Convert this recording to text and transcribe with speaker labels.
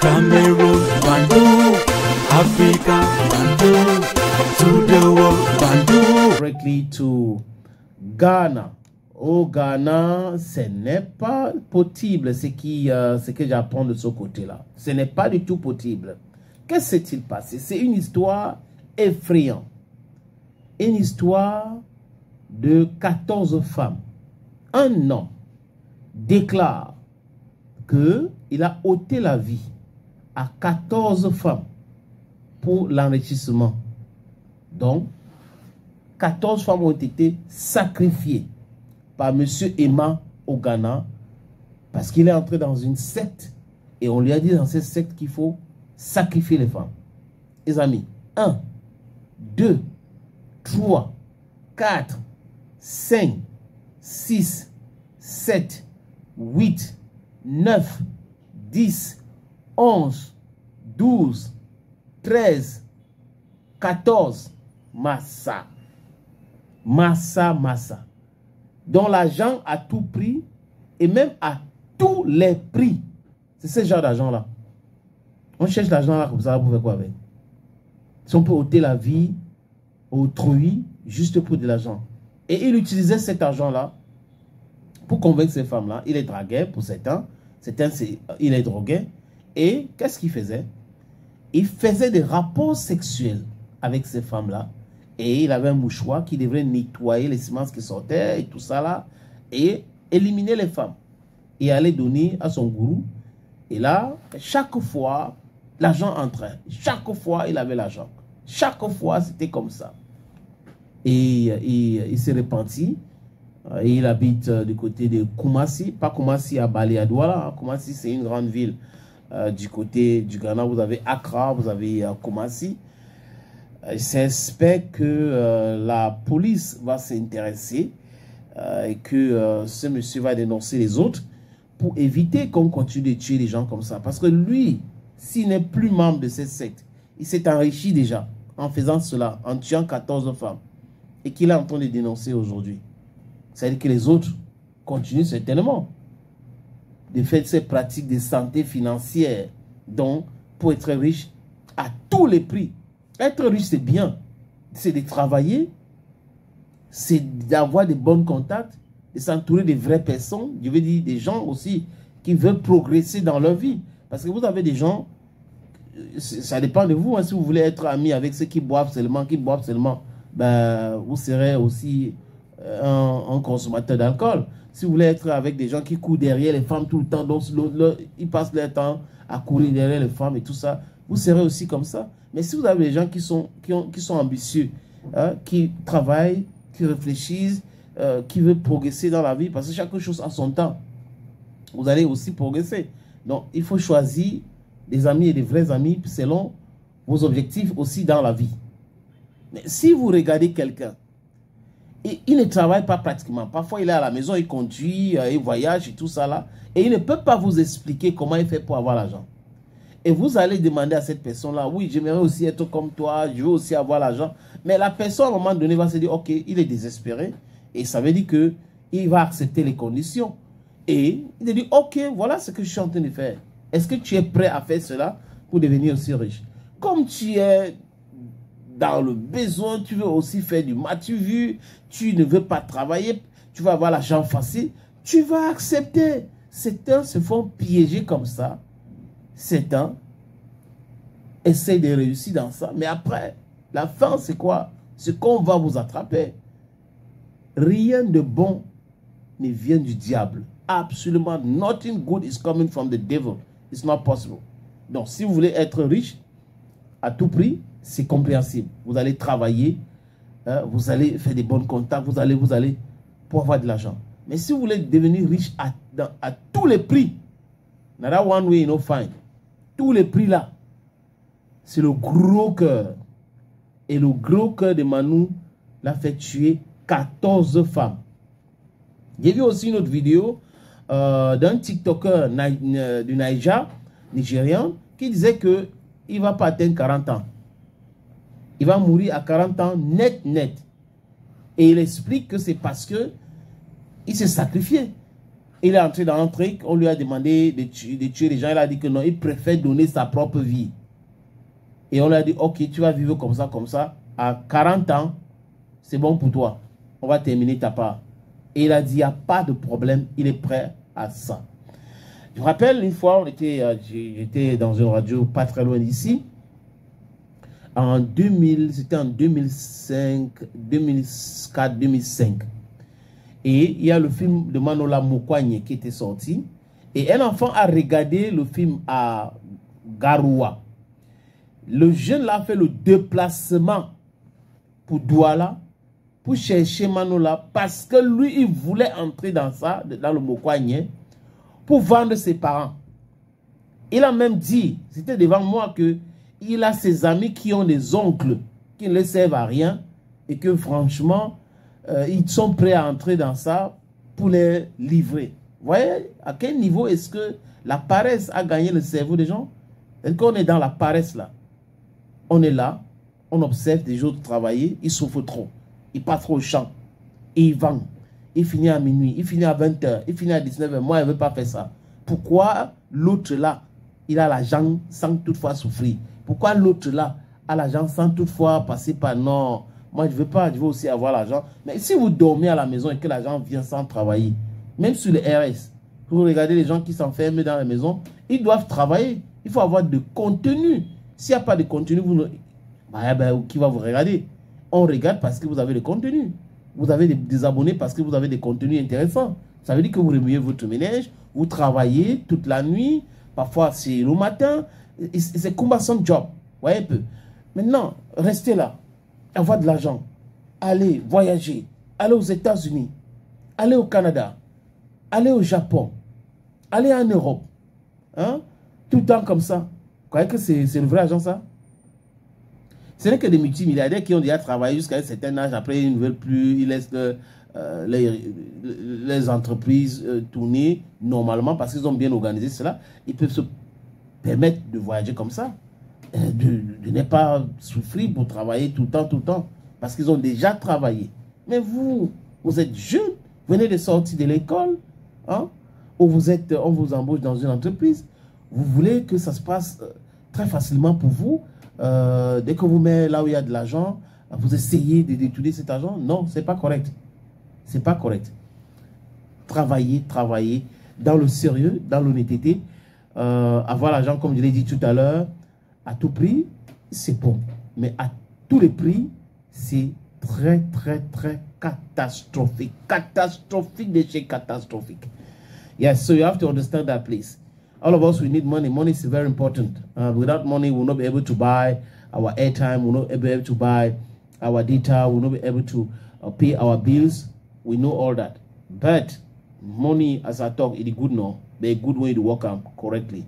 Speaker 1: Cameroon, Bandung, Africa, Bandung, to the world, Bandung.
Speaker 2: Directly to Ghana. Au Ghana, ce n'est pas possible ce que j'apprends de ce côté-là. Ce n'est pas du tout possible. Qu'est-ce qui s'est-il passé? C'est une histoire effrayante. Une histoire de 14 femmes. Un homme déclare qu'il a ôté la vie à 14 femmes pour l'enrichissement. Donc, 14 femmes ont été sacrifiées par M. Emma au Ghana parce qu'il est entré dans une secte et on lui a dit dans cette secte qu'il faut sacrifier les femmes. Les amis, 1, 2, 3, 4, 5, 6, 7, 8, 9, 10, 11, 12, 13, 14, Massa. Massa, Massa. Dont l'argent à tout prix et même à tous les prix. C'est ce genre d'argent-là. On cherche l'argent là comme ça pour faire quoi avec? Si on peut ôter la vie autrui juste pour de l'argent. Et il utilisait cet argent-là pour convaincre ces femmes-là. Il les draguait pour certains. Il les droguait. Et qu'est-ce qu'il faisait? Il faisait des rapports sexuels avec ces femmes-là. Et il avait un mouchoir qui devrait nettoyer les semences qui sortaient et tout ça là. Et éliminer les femmes. Et aller donner à son gourou. Et là, chaque fois, l'argent entrait. Chaque fois, il avait l'argent. Chaque fois, c'était comme ça. Et il s'est repenti. Et il habite du côté de Koumassi. Pas Koumassi à Bali à Douala. Koumassi, c'est une grande ville du côté du Ghana. Vous avez Accra, vous avez Koumassi. J'espère que la police va s'intéresser et que ce monsieur va dénoncer les autres pour éviter qu'on continue de tuer les gens comme ça. Parce que lui, s'il n'est plus membre de cette secte, il s'est enrichi déjà en faisant cela, en tuant 14 femmes. Et qu'il est en train de dénoncer aujourd'hui. C'est-à-dire que les autres continuent certainement de faire ces pratiques de santé financière. Donc, pour être riche à tous les prix. Être riche, c'est bien. C'est de travailler. C'est d'avoir de bons contacts. De s'entourer de vraies personnes. Je veux dire des gens aussi qui veulent progresser dans leur vie. Parce que vous avez des gens, ça dépend de vous. Hein, si vous voulez être ami avec ceux qui boivent seulement, ben, vous serez aussi un consommateur d'alcool. Si vous voulez être avec des gens qui courent derrière les femmes tout le temps, donc ils passent leur temps à courir derrière les femmes et tout ça, vous serez aussi comme ça. Mais si vous avez des gens qui sont ambitieux, hein, qui travaillent, qui réfléchissent, qui veulent progresser dans la vie, parce que chaque chose a son temps, vous allez aussi progresser. Donc, il faut choisir des amis et des vrais amis selon vos objectifs aussi dans la vie. Mais si vous regardez quelqu'un, et il ne travaille pas pratiquement, parfois il est à la maison, il conduit, il voyage et tout ça là, et il ne peut pas vous expliquer comment il fait pour avoir l'argent. Et vous allez demander à cette personne-là, oui, j'aimerais aussi être comme toi, je veux aussi avoir l'argent. Mais la personne, à un moment donné, va se dire, ok, il est désespéré. Et ça veut dire qu'il va accepter les conditions. Et il va dire, ok, voilà ce que je suis en train de faire. Est-ce que tu es prêt à faire cela pour devenir aussi riche? Comme tu es dans le besoin, tu veux aussi faire du matu-vu, tu ne veux pas travailler, tu vas avoir l'argent facile, tu vas accepter. Certains se font piéger comme ça. Certains essayent de réussir dans ça. Mais après, la fin, c'est quoi? C'est qu'on va vous attraper. Rien de bon ne vient du diable. Absolument, nothing good is coming from the devil. It's not possible. Donc, si vous voulez être riche, à tout prix, c'est compréhensible. Vous allez travailler, vous allez faire des bons contacts, vous allez pour avoir de l'argent. Mais si vous voulez devenir riche à tous les prix, not one way, no fine. Tous les prix là, c'est le gros cœur. Et le gros cœur de Manu l'a fait tuer 14 femmes. J'ai vu aussi une autre vidéo d'un TikToker du Nigérian, qui disait qu'il ne va pas atteindre 40 ans. Il va mourir à 40 ans net. Et il explique que c'est parce que il s'est sacrifié. Il est entré dans un truc, on lui a demandé de tuer les gens. Il a dit que non, il préfère donner sa propre vie. Et on lui a dit, ok, tu vas vivre comme ça. À 40 ans, c'est bon pour toi. On va terminer ta part. Et il a dit, il n'y a pas de problème, il est prêt à ça. Je me rappelle une fois, j'étais dans une radio pas très loin d'ici. En 2000, c'était en 2005, 2004, 2005. Et il y a le film de Manola Mokwagne qui était sorti. Et un enfant a regardé le film à Garoua. Le jeune là a fait le déplacement pour Douala, pour chercher Manola, parce que lui, il voulait entrer dans ça, dans le Mokwagne, pour vendre ses parents. Il a même dit, c'était devant moi, que il a ses amis qui ont des oncles qui ne le servent à rien et que franchement, ils sont prêts à entrer dans ça pour les livrer. Vous voyez à quel niveau est-ce que la paresse a gagné le cerveau des gens? Est-ce qu'on est dans la paresse là? On est là, on observe des autres travailler, ils souffrent trop. Ils partent au champ, et ils vendent. Ils finissent à minuit, ils finissent à 20h, ils finissent à 19h. Moi, je ne veux pas faire ça. Pourquoi l'autre là, il a l'argent sans toutefois souffrir? Pourquoi l'autre là a l'argent sans toutefois passer par non? Moi, je ne veux pas, je veux aussi avoir l'argent. Mais si vous dormez à la maison et que l'argent vient sans travailler, même sur le RS, vous regardez les gens qui s'enferment dans la maison, ils doivent travailler. Il faut avoir de contenu. S'il n'y a pas de contenu, vous ne... qui va vous regarder? On regarde parce que vous avez le contenu. Vous avez des abonnés parce que vous avez des contenus intéressants. Ça veut dire que vous remuez votre ménage, vous travaillez toute la nuit, parfois c'est le matin. C'est comme son job. Voyez un peu. Maintenant, restez là. Avoir de l'argent. Allez voyager. Allez aux États-Unis. Allez au Canada. Allez au Japon. Allez en Europe. Hein? Tout le temps comme ça. Vous croyez que c'est le vrai argent, ça? Ce n'est que des multimilliardaires qui ont déjà travaillé jusqu'à un certain âge. Après, ils ne veulent plus. Ils laissent les entreprises tourner normalement parce qu'ils ont bien organisé cela. Ils peuvent se permettre de voyager comme ça. De ne pas souffrir pour travailler tout le temps. Parce qu'ils ont déjà travaillé. Mais vous êtes jeune. Vous venez de sortir de l'école. Hein, ou on vous embauche dans une entreprise. Vous voulez que ça se passe très facilement pour vous. Dès que vous mettez là où il y a de l'argent, vous essayez de détourner cet argent. Non, c'est pas correct. C'est pas correct. Travailler dans le sérieux, dans l'honnêteté. Avoir l'argent, comme je l'ai dit tout à l'heure, à tout prix, c'est bon. Mais à tous les prix, c'est très catastrophique. Catastrophique de chez catastrophique. Yes, so you have to understand that, please. All of us, we need money. Money is very important. Without money, we'll not be able to buy our airtime. We'll not be able to buy our data. We'll not be able to pay our bills. We know all that. But money, as I talk, is good now. But a good way to work out correctly.